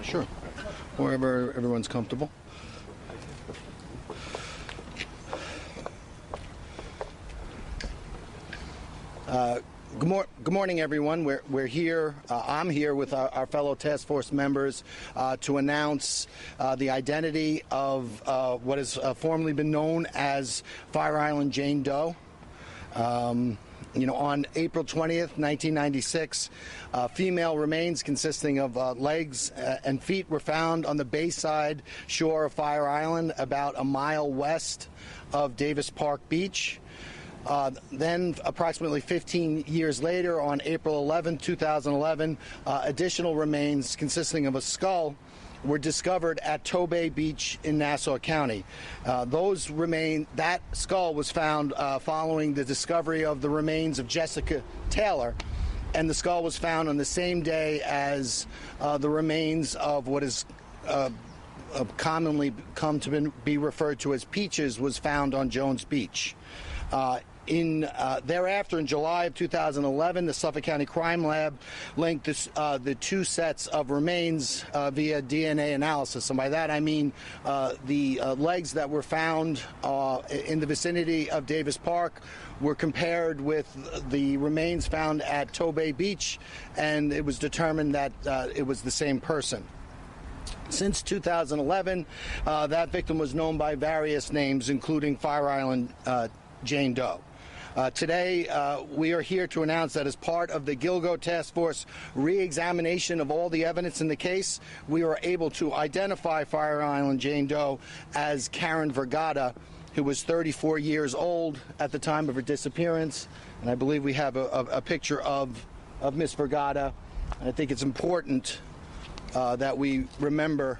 Sure. Wherever everyone's comfortable. Good morning, everyone. We're here. I'm here with our fellow task force members to announce the identity of what has formerly been known as Fire Island Jane Doe. On April 20th, 1996, female remains consisting of legs and feet were found on the bayside shore of Fire Island, about a mile west of Davis Park Beach. Then, approximately 15 years later, on April 11, 2011, additional remains consisting of a skull were discovered at Gilgo Beach in Nassau County. That skull was found following the discovery of the remains of Jessica Taylor, and the skull was found on the same day as the remains of what is commonly come to be referred to as Peaches was found on Jones Beach. Thereafter, in July of 2011, the Suffolk County Crime Lab linked the two sets of remains via DNA analysis. And by that I mean the legs that were found in the vicinity of Davis Park were compared with the remains found at Gilgo Beach, and it was determined that it was the same person. Since 2011, that victim was known by various names, including Fire Island Jane Doe. Today, we are here to announce that as part of the Gilgo Task Force re-examination of all the evidence in the case, we were able to identify Fire Island Jane Doe as Karen Vergata, who was 34 years old at the time of her disappearance. And I believe we have a picture of Miss Vergata. I think it's important that we remember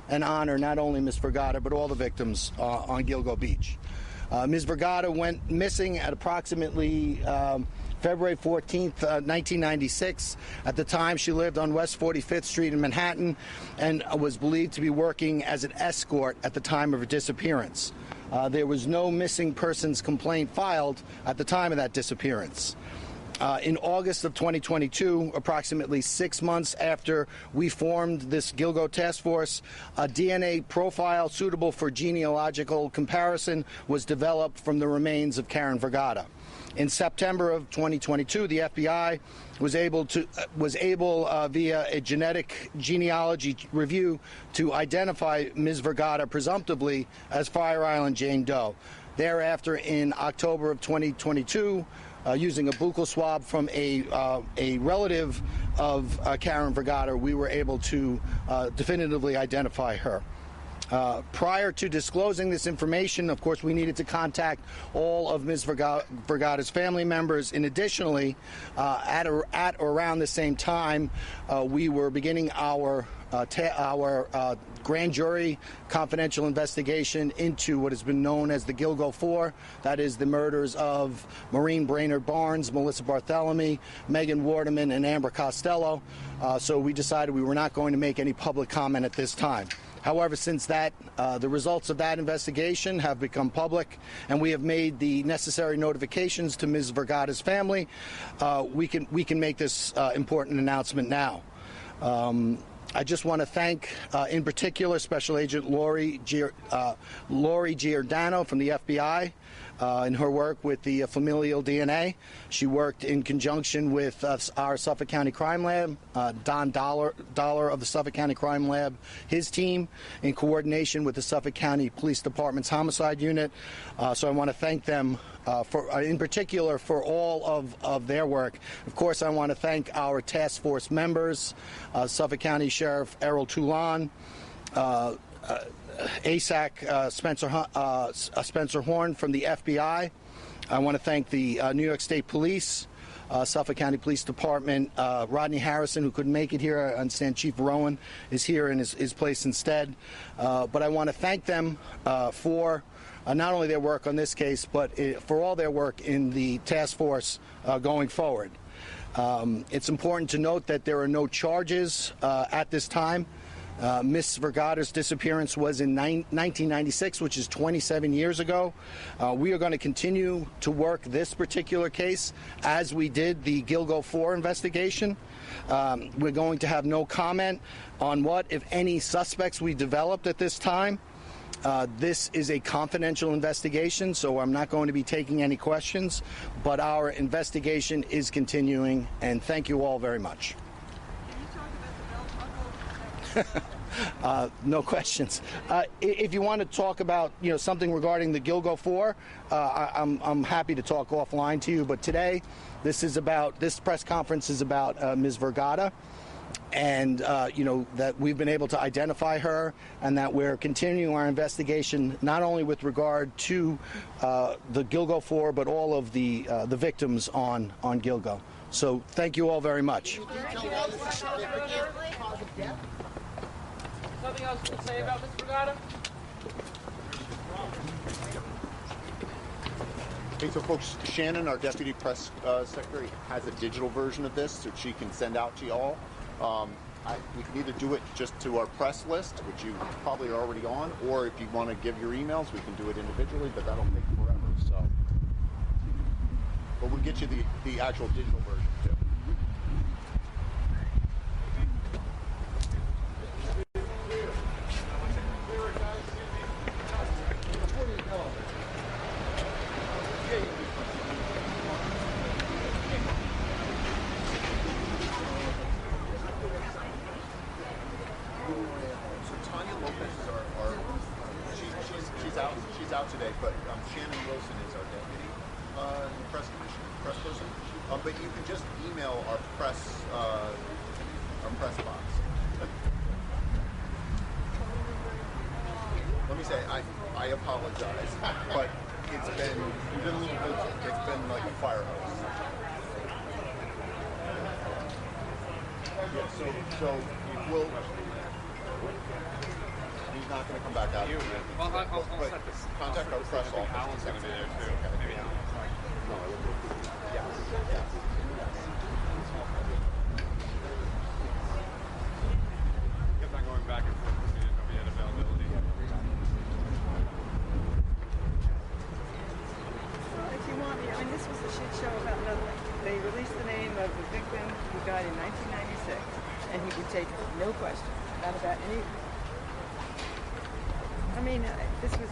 and honor not only Miss Vergata, but all the victims on Gilgo Beach. Ms. Vergata went missing at approximately February 14th, 1996. At the time, she lived on West 45th Street in Manhattan and was believed to be working as an escort at the time of her disappearance. There was no missing persons complaint filed at the time of that disappearance. In August of 2022, approximately 6 months after we formed this Gilgo task force, a DNA profile suitable for genealogical comparison was developed from the remains of Karen Vergata. In September of 2022, the FBI was able via a genetic genealogy review to identify Ms. Vergata presumptively as Fire Island Jane Doe. Thereafter, in October of 2022, using a buccal swab from a relative of Karen Vergata, we were able to definitively identify her. Prior to disclosing this information, of course, we needed to contact all of Ms. Vergata's family members. And additionally, at or around the same time, we were beginning our grand jury confidential investigation into what has been known as the Gilgo 4. That is the murders of Maureen Brainerd Barnes, Melissa Barthelemy, Megan Waterman, and Amber Costello. So we decided we were not going to make any public comment at this time. However, since that, the results of that investigation have become public, and we have made the necessary notifications to Ms. Vergata's family, we can make this important announcement now. I just want to thank, in particular, Special Agent Lori Giordano from the FBI in her work with the familial DNA. She worked in conjunction with our Suffolk County Crime Lab, Don Dollar of the Suffolk County Crime Lab, his team, in coordination with the Suffolk County Police Department's Homicide Unit. So I want to thank them in particular for all of their work. Of course, I want to thank our task force members, Suffolk County Sheriff Errol Toulon, ASAC Spencer Horn from the FBI. I want to thank the New York State Police, Suffolk County Police Department, Rodney Harrison, who couldn't make it here. I understand Chief Rowan is here in his place instead. But I want to thank them for not only their work on this case, but for all their work in the task force going forward. It's important to note that there are no charges at this time. Miss Vergata's disappearance was in 1996, which is 27 years ago. We are going to continue to work this particular case as we did the Gilgo 4 investigation. We're going to have no comment on what, if any, suspects we developed at this time. This is a confidential investigation, so I'm not going to be taking any questions, but our investigation is continuing, and thank you all very much. No questions. If you want to talk about something regarding the Gilgo 4, I'm happy to talk offline to you. But today, this press conference is about Ms. Vergata, and that we've been able to identify her, and that we're continuing our investigation not only with regard to the Gilgo 4, but all of the victims on Gilgo. So thank you all very much. Nothing else to say about Ms. Vergata? Hey, so folks, Shannon, our deputy press secretary, has a digital version of this that she can send out to y'all. We can either do it just to our press list, which you probably are already on, or if you want to give your emails, we can do it individually, but that'll take forever. So, but we'll get you the actual digital version too. She's out today, but Shannon Wilson is our deputy press person. But you can just email our press box. Let me say, I apologize, but it's been like a fire hose. Yeah, so it will. He's not going to come back out. I'll set this. Contact our press office. Alan's going to be there too. Maybe Alan. Yes. Kept on going back and forth because we didn't know we had availability. Well, if you want, this was a shit show about nothing. They released the name of the victim who died in 1996, and he would take no questions, not about any. This was